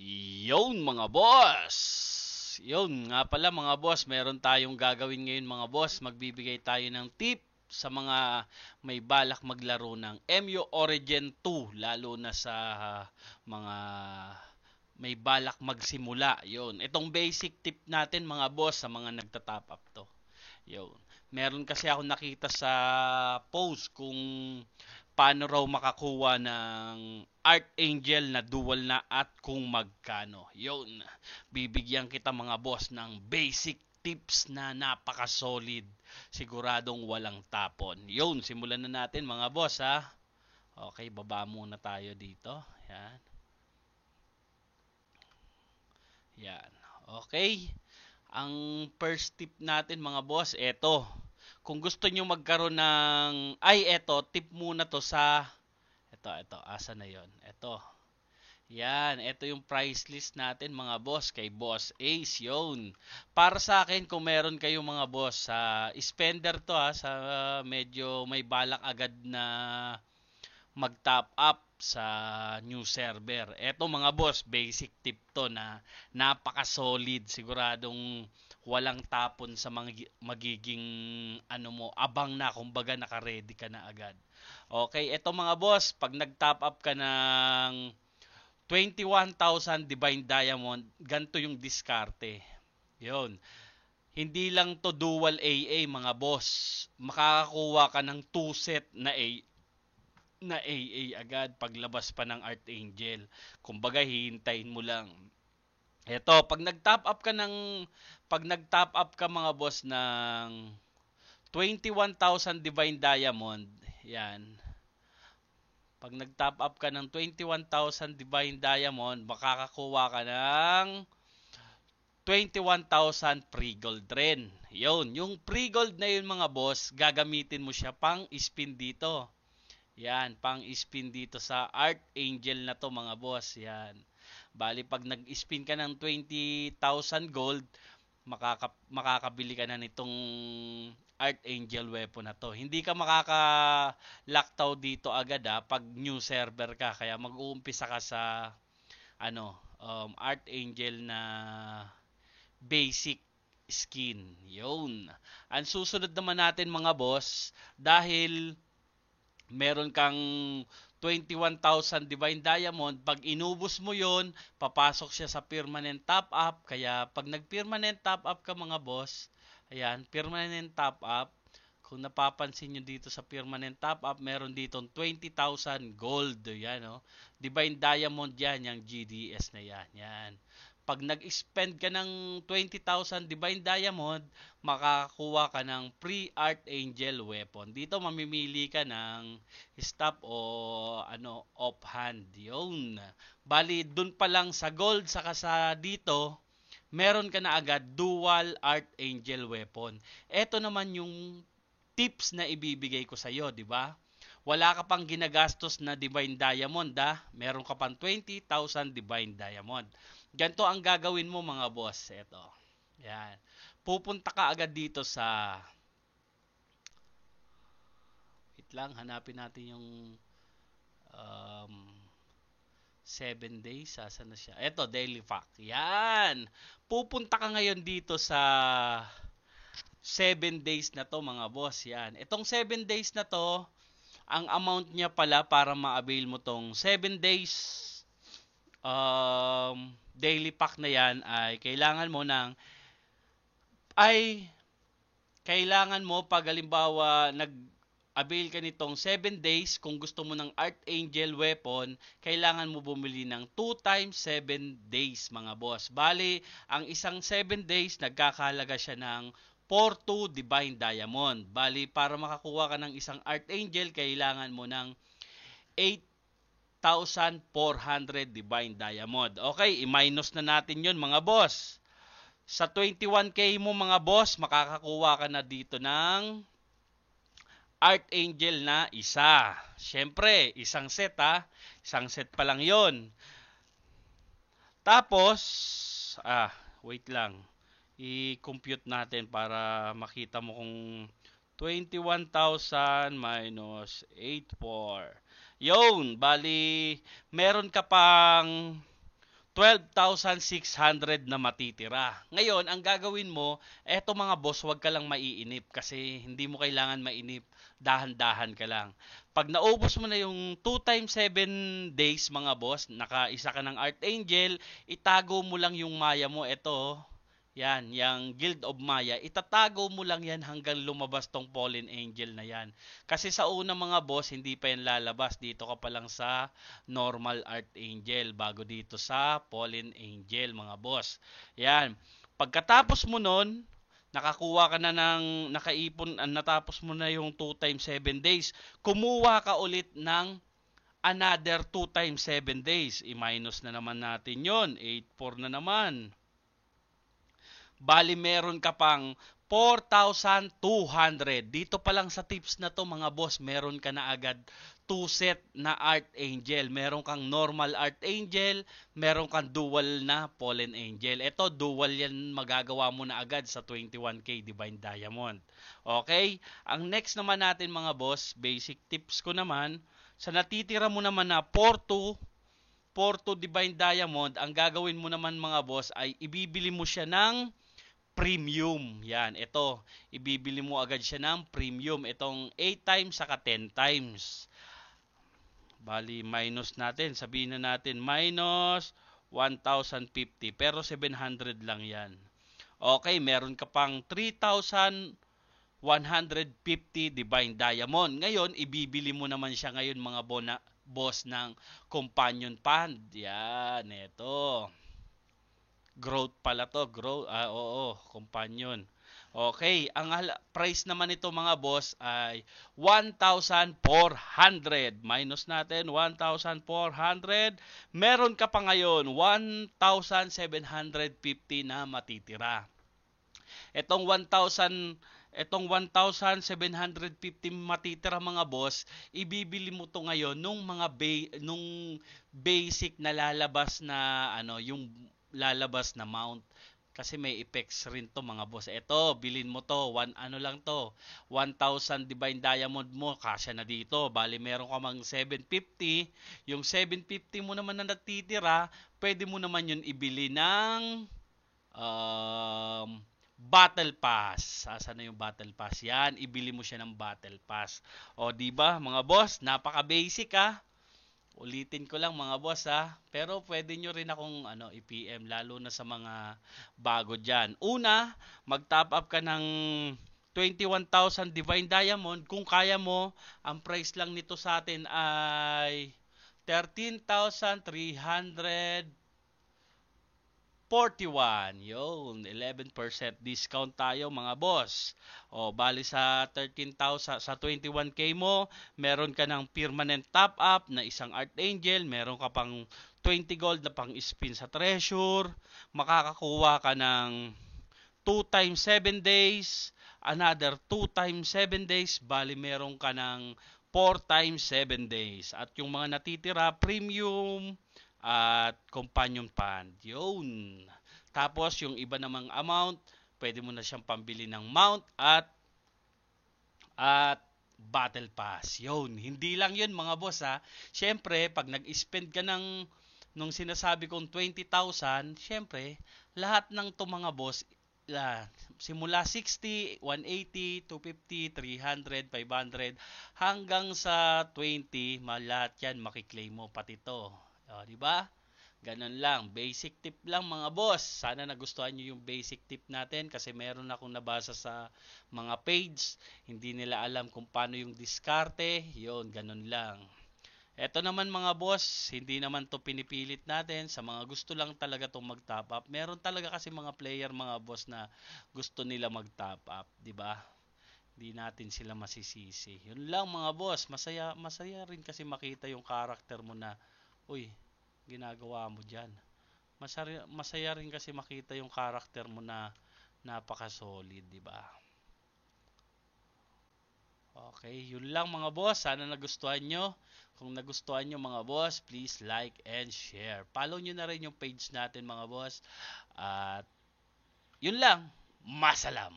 Yun mga boss! Yun nga pala mga boss, meron tayong gagawin ngayon mga boss. Magbibigay tayo ng tip sa mga may balak maglaro ng MU Origin 2 lalo na sa mga may balak magsimula. Yun. Itong basic tip natin mga boss sa mga nagta-top up to. Yun. Meron kasi ako nakita sa post kung paano raw makakuha ng Archangel na dual na at kung magkano. Yun. Bibigyan kita mga boss ng basic tips na napaka-solid. Siguradong walang tapon. Yun, simulan na natin mga boss ha. Okay, baba muna tayo dito. Yan. Yan. Okay. Ang first tip natin mga boss, eto. Kung gusto nyo magkaroon ng... Ay, eto, tip muna to sa... Ito, asa na yon? Ito. Yan, ito yung price list natin mga boss kay Boss Ace yun. Para sa akin kung meron kayong mga boss sa spender to ha, sa medyo may balak agad na mag-top up sa new server. Eto mga boss, basic tip to na napaka-solid. Siguradong walang tapon sa mga magiging ano mo, abang na kumbaga naka-ready ka na agad. Okay, eto mga boss, pag nag-top up ka ng 21,000 Divine Diamond, ganito yung diskarte. Yun. Hindi lang to dual AA mga boss. Makakakuha ka ng 2 set na AA agad paglabas pa ng Archangel. Kumbaga hihintayin mo lang. Eto, pag nag-top up ka mga boss ng 21,000 Divine Diamond, yan. Pag nag-top up ka ng 21,000 Divine Diamond, makakakuha ka ng 21,000 free gold rin. Yun, yung free gold na yun mga boss, gagamitin mo siya pang spin dito. Yan, pang spin dito sa Archangel na to mga boss. Yan. Bali, pag nag-spin ka ng 20,000 gold, makakabili ka na nitong Archangel weapon na to. Hindi ka makaka-lockdown dito agad pag new server ka. Kaya mag-uumpisa ka sa Archangel na basic skin. Yun. Ang susunod naman natin mga boss, dahil meron kang 21,000 Divine Diamond, pag inubos mo yon, papasok siya sa permanent top up. Kaya pag nag-permanent top up ka mga boss, ayan, permanent top up, kung napapansin nyo dito sa permanent top up, meron dito 20,000 gold. Yan, oh. Divine Diamond yan, yung GDS na yan. Yan. Pag nag-spend ka ng 20,000 Divine Diamond, makakakuha ka ng free Archangel weapon. Dito mamimili ka ng stop o offhand. Yun. Bali, dun pa lang sa gold saka sa dito, meron ka na agad dual Archangel weapon. Ito naman yung tips na ibibigay ko sa iyo, di ba? Wala ka pang ginagastos na Divine Diamond, meron ka pang 20,000 Divine Diamond. Ganito ang gagawin mo mga boss. Ito. Yan. Pupunta ka agad dito sa... Wait lang, hanapin natin yung 7 days. Saan na siya? Ito, Daily Fact. Yan. Pupunta ka ngayon dito sa 7 days na to mga boss. Yan. Itong 7 days na to, ang amount niya pala para ma-avail mo tong 7 days daily pack na yan ay kailangan mo pag halimbawa nag-avail ka nitong 7 days, kung gusto mo ng Archangel weapon, kailangan mo bumili ng 2 times 7 days mga boss. Bali, ang isang 7 days nagkakahalaga siya ng 42 Divine Diamond. Bali, para makakuha ka ng isang Archangel, kailangan mo ng 8,400 Divine Diamond. Okay, i-minus na natin yun mga boss. Sa 21k mo mga boss, makakakuha ka na dito ng Archangel na isa. Siyempre, isang set Isang set pa lang yon. Tapos, wait lang. I-compute natin para makita mo kung 21,000 minus 84. Yun, bali, meron ka pang 12,600 na matitira. Ngayon, ang gagawin mo, eto mga boss, wag ka lang maiinip kasi hindi mo kailangan mainip. Dahan-dahan ka lang. Pag naubos mo na yung 2 times 7 days mga boss, nakaisa ka ng Archangel, itago mo lang yung Maya mo. Ito, yan, yung Guild of Maya, itatago mo lang yan hanggang lumabas tong Fallen Angel na yan. Kasi sa una mga boss, hindi pa yan lalabas. Dito ka pa lang sa normal Archangel bago dito sa Fallen Angel mga boss. Yan. Pagkatapos mo nun, nakakuha ka na ng nakaipon, natapos mo na yung 2 times 7 days, kumuha ka ulit ng another 2 times 7 days. I-minus na naman natin yon, 8,400 na naman. Bali meron ka pang 4,200. Dito pa lang sa tips na to mga boss, meron ka na agad 2 set na Archangel. Meron kang normal Archangel, meron kang dual na Fallen Angel. Ito, dual yan magagawa mo na agad sa 21K Divine Diamond. Okay? Ang next naman natin mga boss, basic tips ko naman, sa natitira mo naman na 4 to Divine Diamond, ang gagawin mo naman mga boss ay ibibili mo siya ng premium. Yan, ito. Ibibili mo agad siya ng premium. Itong 8 times saka 10 times. Bali, minus natin. Sabihin na natin, minus 1,050. Pero 700 lang yan. Okay, meron ka pang 3,150 Divine Diamond. Ngayon, ibibili mo naman siya ngayon mga boss ng Companion Fund. Yan, ito. Growth pala to, oo, companion. Okay, ang price naman nito mga boss ay 1,400. Minus natin 1,400. Meron ka pa ngayon 1,750 na matitira. Etong 1,750 matitira mga boss, ibibili mo to ngayon nung nung basic na lalabas na yung lalabas na mount, kasi may effects rin to mga boss. Ito, bilhin mo to, 1,000 Divine Diamond mo, kasya na dito. Bali meron ka mang 750. Yung 750 mo naman na natitira, pwede mo naman yun ibili ng Battle Pass. Saan na yung Battle Pass? Yan, ibili mo siya ng Battle Pass. O, di ba mga boss, napaka-basic Ulitin ko lang mga boss pero pwede nyo rin akong i-PM lalo na sa mga bago dyan. Una, mag-top up ka ng 21,000 Divine Diamond. Kung kaya mo, ang price lang nito sa atin ay 13,341. Yun, 11% discount tayo mga boss. O, bali sa 13,000, sa 21K mo, meron ka ng permanent top up na isang Archangel, meron ka pang 20 gold na pang spin sa treasure, makakakuha ka ng 2 times 7 days, another 2 times 7 days, bali meron ka ng 4 times 7 days. At yung mga natitira, premium, at companion fund. Yun. Tapos yung iba namang amount, pwede mo na siyang pambili ng mount at battle pass. Yun. Hindi lang yun mga boss Syempre, pag nag-spend ka nung sinasabi kong 20,000, syempre, lahat ng to mga boss, simula 60, 180, 250, 300, 500, hanggang sa 20, lahat yan makiklaim mo pati to. O, di ba? Ganun lang. Basic tip lang mga boss. Sana nagustuhan nyo yung basic tip natin kasi meron akong nabasa sa mga page. Hindi nila alam kung paano yung diskarte. Yun, ganun lang. Eto naman mga boss, hindi naman to pinipilit natin. Sa mga gusto lang talaga itong mag-top up. Meron talaga kasi mga player mga boss na gusto nila mag-top up. Di ba? Hindi natin sila masisisi. Yun lang mga boss. Masaya rin kasi makita yung karakter mo na uy, ginagawa mo dyan. Masaya rin kasi makita yung karakter mo na napaka-solid, di ba? Okay, yun lang mga boss. Sana nagustuhan nyo. Kung nagustuhan nyo mga boss, please like and share. Follow nyo na rin yung page natin mga boss. At yun lang. Masalam.